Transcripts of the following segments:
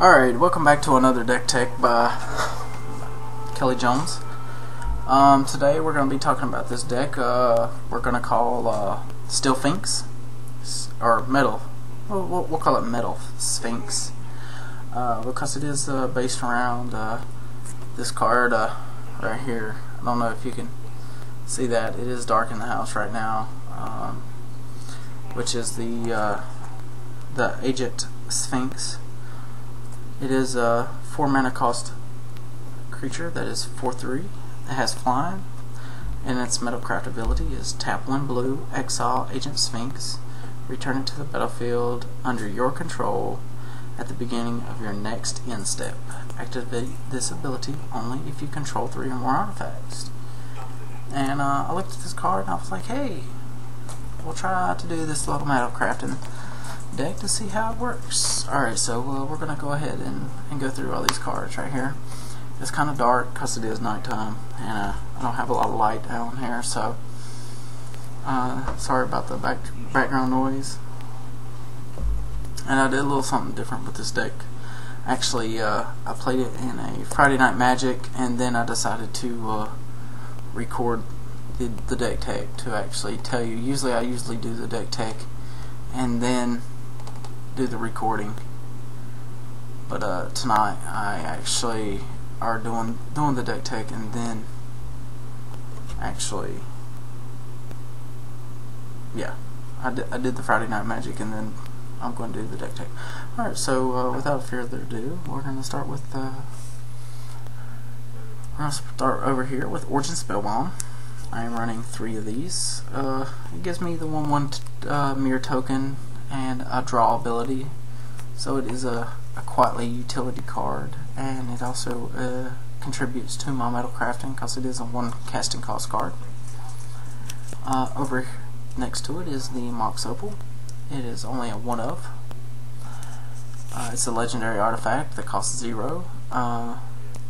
Alright, welcome back to another Deck Tech by Kelly Jones. Today we're going to be talking about this deck we're going to call Steel Sphinx, or Metal. We'll call it Metal Sphinx, because it is based around this card right here. I don't know if you can see that. It is dark in the house right now, which is the Agent Sphinx. It is a 4 mana cost creature that is 4/3. It has flying, and its Metalcraft ability is tap 1 blue, exile Agent Sphinx, return it to the battlefield under your control at the beginning of your next end step. Activate this ability only if you control 3 or more artifacts. And I looked at this card and I was like, hey, we'll try to do this little Metalcrafting deck to see how it works. Alright, so we're going to go ahead and go through all these cards right here. It's kind of dark because it is nighttime, and I don't have a lot of light down here, so sorry about the background noise. And I did a little something different with this deck. Actually, I played it in a Friday Night Magic, and then I decided to record the deck tech to actually tell you. Usually I do the deck tech and then do the recording, but tonight I actually are doing the deck tech and then actually, yeah, I did the Friday Night Magic and then I'm going to do the deck tech. Alright, so without further ado, we're going to start with over here with Origin Spellbomb. I am running 3 of these. It gives me the 1/1 mirror token and a draw ability, so it is a quietly utility card, and it also contributes to my metal crafting because it is a 1 casting cost card. Over next to it is the Mox Opal. It is only a 1/of. It's a legendary artifact that costs 0.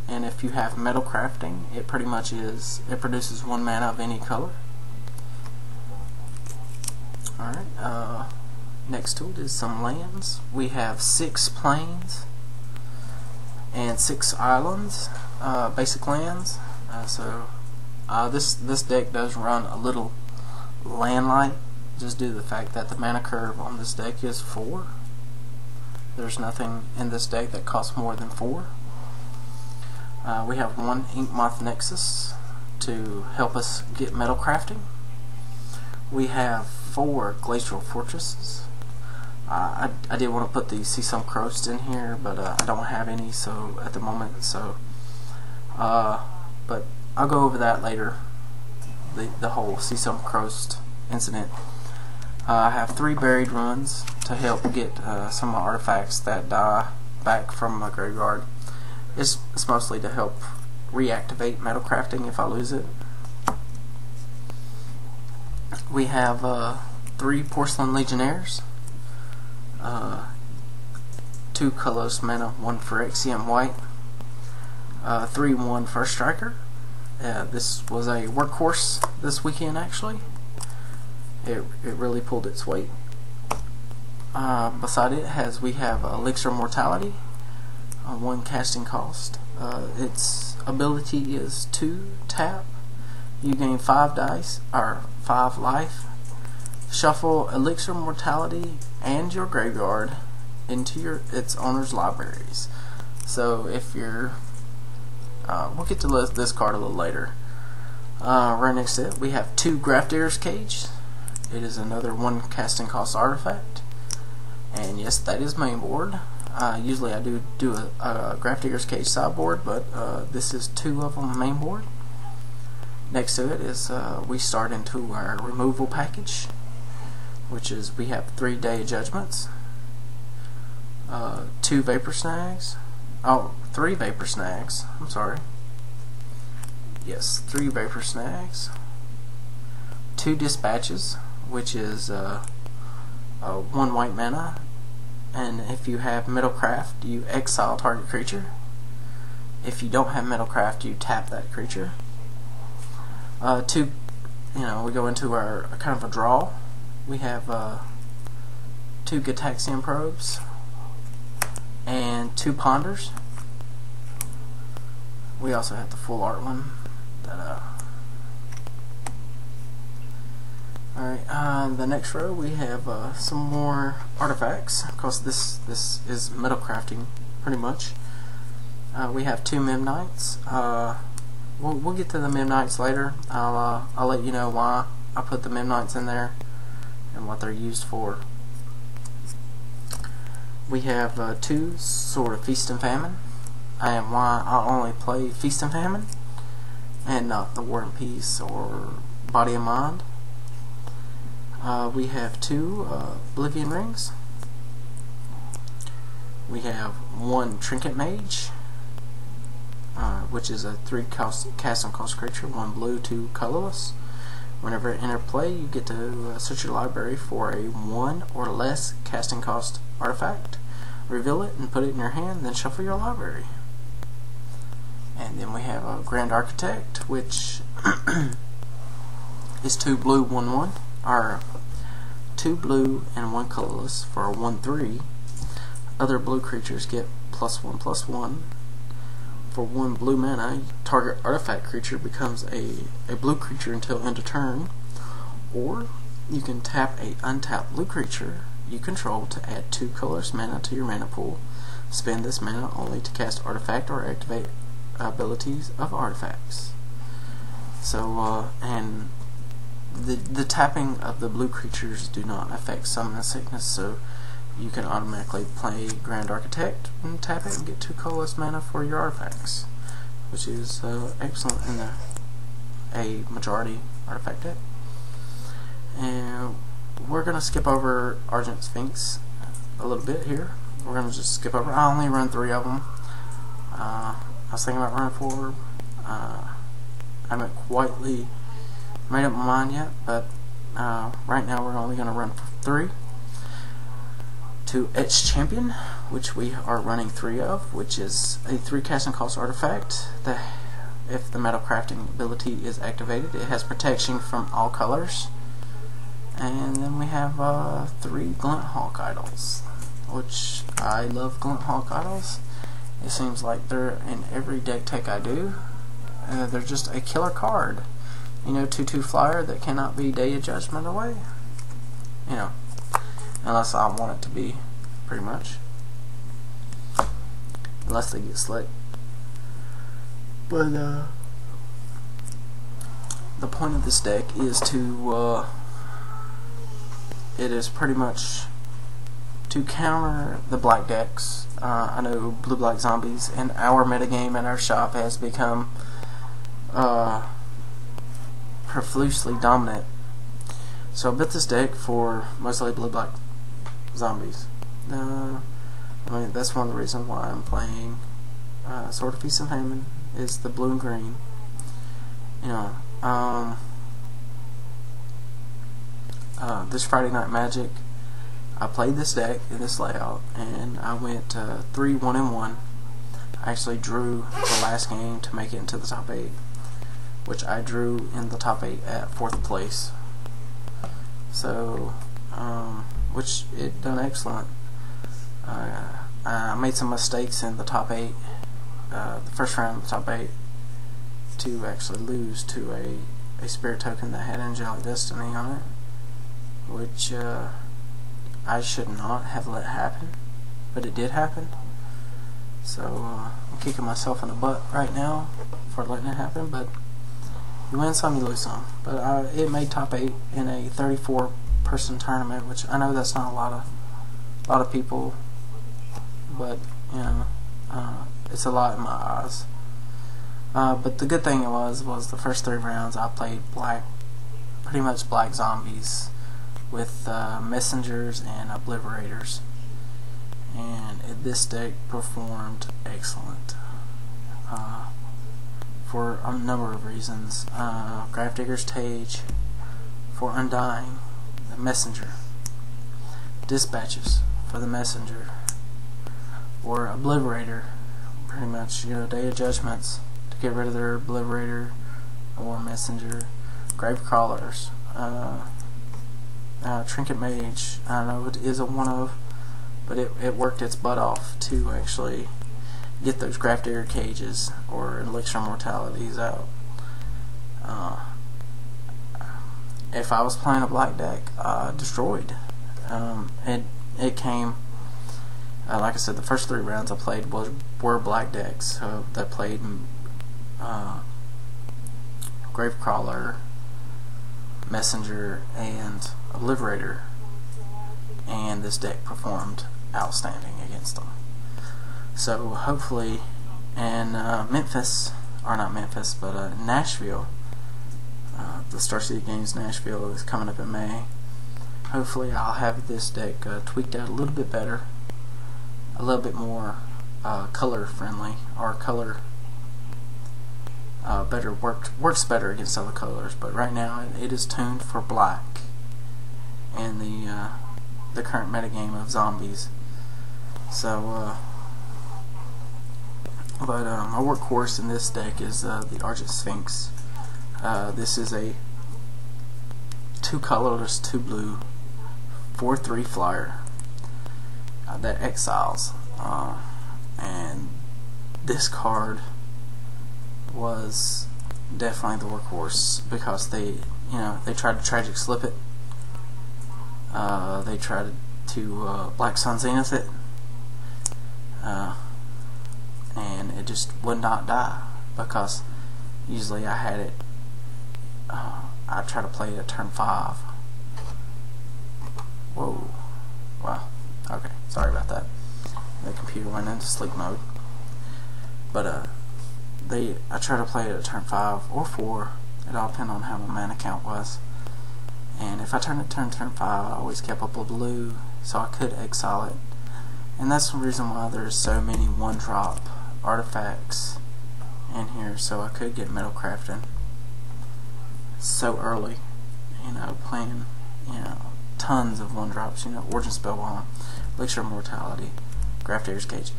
And if you have metal crafting, it pretty much it produces 1 mana of any color. Alright, next to it is some lands. We have 6 plains and 6 islands, basic lands. This deck does run a little land light, just due to the fact that the mana curve on this deck is 4. There's nothing in this deck that costs more than 4. We have 1 Inkmoth Nexus to help us get metal crafting. We have 4 Glacial Fortresses. I did want to put the Sea Some Croast in here, but I don't have any at the moment. But I'll go over that later. The whole Sea Some Croast incident. I have 3 Buried Ruins to help get some artifacts that die back from my graveyard. It's mostly to help reactivate metal crafting if I lose it. We have 3 Porcelain Legionnaires, 2 colorless mana, 1 Phyrexian White, 3/1 First Striker. This was a workhorse this weekend actually. It really pulled its weight. Beside it we have Elixir Mortality, 1 casting cost. Its ability is 2 tap. You gain 5 dice or 5 life. Shuffle Elixir Mortality and your graveyard into its owner's libraries. So if you're, we'll get to this card a little later. Right next to it, we have 2 Grafdigger's Cage. It is another 1 casting cost artifact, and yes, that is main board. Usually I do a Grafdigger's Cage sideboard, but this is 2 of them main board. Next to it is we start into our removal package, which is we have 3 Day Judgments, 2 Vapor Snags, 3 Vapor Snags, I'm sorry. Yes, 3 Vapor Snags, 2 Dispatches, which is 1 white mana. And if you have Metalcraft, you exile target creature. If you don't have Metalcraft, you tap that creature. We go into our kind of a draw. We have 2 Gitaxian Probes, and 2 ponders. We also have the full art one. Alright, the next row we have some more artifacts. Of course, this is metal crafting pretty much. We have 2 Memnites. We'll get to the Memnites later. I'll let you know why I put the Memnites in there and what they're used for. We have 2 Sword of Feast and Famine, and why I only play Feast and Famine and not the War and Peace or Body and Mind. We have 2 Oblivion Rings. We have 1 Trinket Mage, which is a 3 cast and cost creature, 1 blue, 2 colorless. Whenever it enter play, you get to search your library for a 1 or less casting cost artifact, reveal it and put it in your hand, then shuffle your library. And then we have a Grand Architect, which is 2 blue, 1/1, or 2 blue and 1 colorless for a 1/3. Other blue creatures get +1/+1. For 1 blue mana, target artifact creature becomes a blue creature until end of turn. Or you can tap a untapped blue creature you control to add 2 colorless mana to your mana pool. Spend this mana only to cast artifact or activate abilities of artifacts. So, and the tapping of the blue creatures do not affect summon and sickness, so you can automatically play Grand Architect and tap it and get 2 colorless mana for your artifacts, which is excellent in a majority artifact deck. And we're going to skip over Argent Sphinx a little bit here. We're going to just skip over. I only run 3 of them. I was thinking about running 4. I haven't quite made up my mind yet, but right now we're only going to run 3. To Etch Champion, which we are running 3 of, which is a 3 cast and cost artifact that, if the metal crafting ability is activated, it has protection from all colors. And then we have 3 Glint Hawk idols, which I love Glint Hawk idols. It seems like they're in every deck tech I do. They're just a killer card. You know, 2/2 flyer that cannot be Day of Judgment away. You know, unless I want it to be, pretty much. Unless they get slick. But the point of this deck is to it is pretty much to counter the black decks. I know blue-black zombies in our metagame in our shop has become profusely dominant. So I built this deck for mostly blue-black zombies. I mean, that's one of the reasons why I'm playing Sword of Feast and Famine, is the blue and green. You know, this Friday Night Magic, I played this deck in this layout, and I went 3-1-1. I actually drew the last game to make it into the top 8, which I drew in the top 8 at 4th place. So, which it done excellent. I made some mistakes in the top 8, the first round of the top 8, to actually lose to a spirit token that had Angelic Destiny on it, which I should not have let happen, but it did happen. So I'm kicking myself in the butt right now for letting it happen, but you win some, you lose some. But it made top 8 in a 34-person tournament, which I know that's not a lot of people, but you know, it's a lot in my eyes. But the good thing was the first 3 rounds I played pretty much black zombies with messengers and obliterators, and this deck performed excellent for a number of reasons. Gravedigger's Tage for Undying, the messenger. Dispatches for the messenger, or Obliterator, pretty much, you know, Day of Judgments to get rid of their Obliterator or messenger. Grave Crawlers, Trinket Mage, I know it is a 1 of, but it worked its butt off to actually get those craft air cages or elixir mortalities out. If I was playing a black deck, destroyed. It came, like I said, the first 3 rounds I played were black decks. So they played Gravecrawler, Messenger, and Liberator, and this deck performed outstanding against them. So hopefully, and Nashville, the Star City Games Nashville is coming up in May. Hopefully I'll have this deck tweaked out a little bit better, a little bit more color friendly, or color better works better against other colors. But right now it is tuned for black in the current metagame of zombies. So my workhorse in this deck is the Argent Sphinx. This is a 2 colorless, 2 blue, 4/3 flyer that exiles, and this card was definitely the workhorse because they tried to tragic slip it, they tried to Black Sun Zenith it, and it just would not die because usually I had it. I try to play it at turn 5. Whoa. Wow. Okay. Sorry about that. The computer went into sleep mode. But I try to play it at turn 5 or 4. It all depends on how my mana count was. And if I turn it turn 5, I always kept up a blue, so I could exile it. And that's the reason why there's so many 1-drop artifacts in here, so I could get metal crafting so early, playing, tons of 1-drops, Origin Spellbomb, Elixir Mortality, Craft Air's Cage.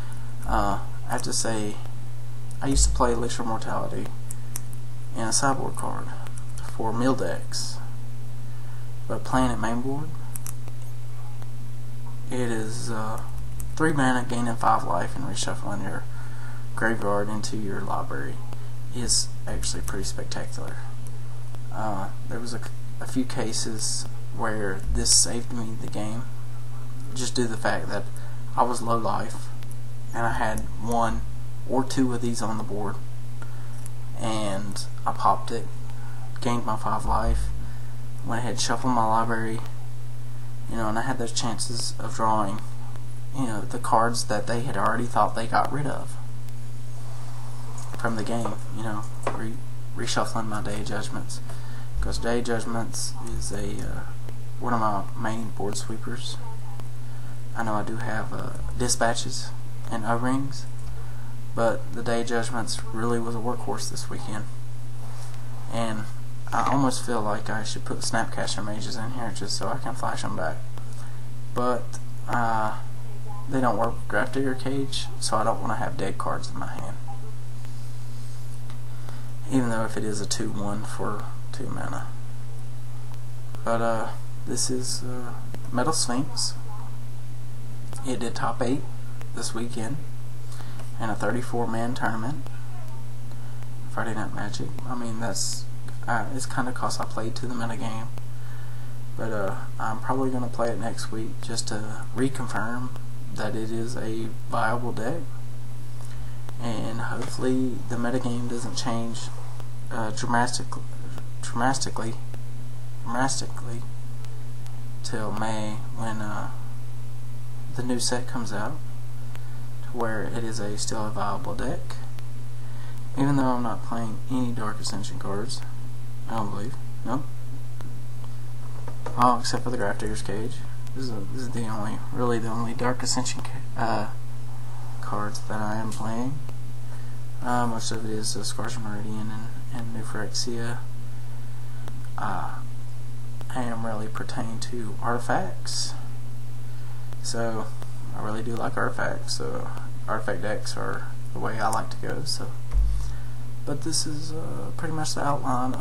I have to say, I used to play Elixir Mortality in a sideboard card for mill decks, but playing at mainboard, it is 3 mana, gaining 5 life, and reshuffling your graveyard into your library is actually pretty spectacular. There was a few cases where this saved me the game, just due to the fact that I was low life and I had 1 or 2 of these on the board, and I popped it, gained my 5 life, went ahead, shuffled my library, and I had those chances of drawing, the cards that they had already thought they got rid of from the game, reshuffling my Day of Judgments, because Day of Judgments is one of my main board sweepers. I know I do have dispatches and O-rings, but the Day of Judgments really was a workhorse this weekend, and I almost feel like I should put Snapcaster Mages in here just so I can flash them back, but they don't work with Craft Air Cage, so I don't want to have dead cards in my hand, even though if it is a 2/1 for 2 mana. But this is Metal Sphinx. It did top 8 this weekend in a 34-man tournament, Friday Night Magic. I mean, that's it's kind of cause I played to the metagame, but I'm probably going to play it next week just to reconfirm that it is a viable deck, and hopefully the metagame doesn't change dramatically till May, when the new set comes out, to where it is still a viable deck, even though I'm not playing any Dark Ascension cards. I don't believe. Nope. Oh, except for the Craft Air's Cage. This is the only Dark Ascension cards that I am playing. Most of it is Scars of Meridian and New Phyrexia. I am really pertaining to artifacts, so I really do like artifacts. So artifact decks are the way I like to go. So, but this is pretty much the outline